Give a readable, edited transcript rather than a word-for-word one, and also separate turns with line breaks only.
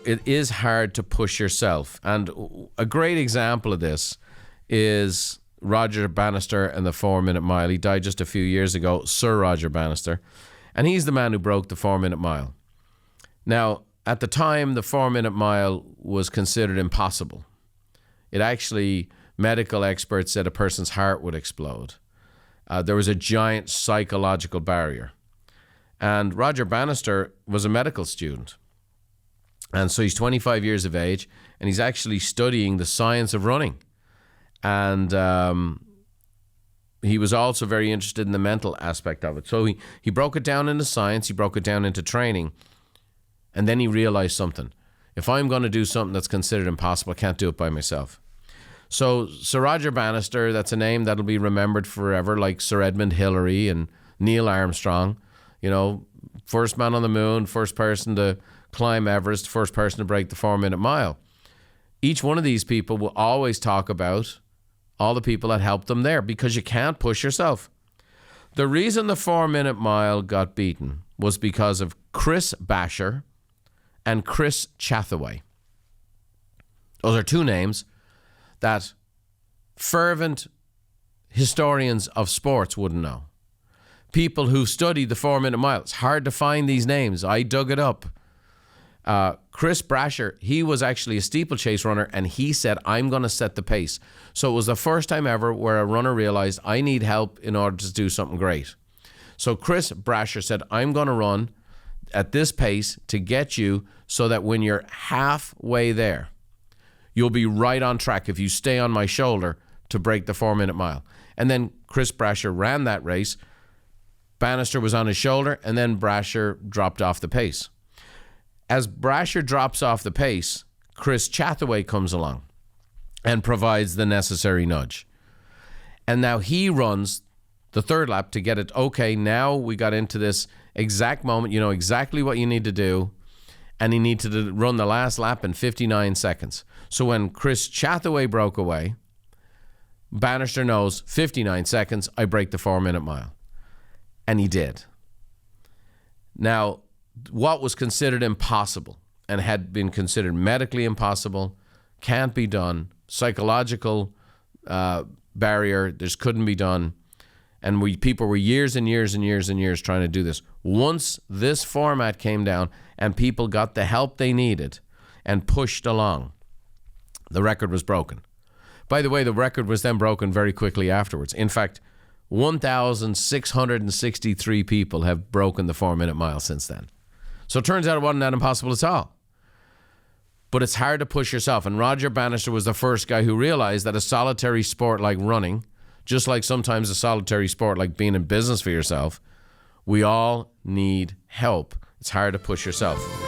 it is hard to push yourself. And a great example of this is Roger Bannister and the 4-minute mile. He died just a few years ago, Sir Roger Bannister. And he's the man who broke the 4-minute mile. Now, at the time, the 4-minute mile was considered impossible. It actually, medical experts said a person's heart would explode. There was a giant psychological barrier. And Roger Bannister was a medical student. And so he's 25 years of age, and he's actually studying the science of running. And he was also very interested in the mental aspect of it. So he broke it down into science, he broke it down into training, and then he realized something. If I'm going to do something that's considered impossible, I can't do it by myself. So Sir Roger Bannister, that's a name that'll be remembered forever, like Sir Edmund Hillary and Neil Armstrong. You know, first man on the moon, first person to climb Everest, first person to break the 4-minute mile. Each one of these people will always talk about all the people that helped them there, because you can't push yourself. The reason the 4-minute mile got beaten was because of Chris Brasher and Chris Chathaway. Those are two names that fervent historians of sports wouldn't know. People who studied the 4-minute mile. It's hard to find these names. I dug it up. Chris Brasher, he was actually a steeplechase runner, and he said, I'm going to set the pace. So it was the first time ever where a runner realized, I need help in order to do something great. So Chris Brasher said, I'm going to run at this pace to get you so that when you're halfway there, you'll be right on track if you stay on my shoulder to break the 4-minute mile. And then Chris Brasher ran that race. Bannister was on his shoulder, and then Brasher dropped off the pace. As Brasher drops off the pace, Chris Chathaway comes along and provides the necessary nudge. And now he runs the third lap to get it. Okay, now we got into this exact moment. You know exactly what you need to do. And he needed to run the last lap in 59 seconds. So when Chris Chathaway broke away, Bannister knows 59 seconds, I break the 4-minute mile. And he did. Now, what was considered impossible and had been considered medically impossible can't be done. Psychological barrier, this couldn't be done. And people were years and years and years and years trying to do this. Once this format came down and people got the help they needed and pushed along, the record was broken. By the way, the record was then broken very quickly afterwards. In fact, 1,663 people have broken the 4-minute mile since then. So it turns out it wasn't that impossible at all. But it's hard to push yourself. And Roger Bannister was the first guy who realized that a solitary sport like running, just like sometimes a solitary sport like being in business for yourself, we all need help. It's hard to push yourself.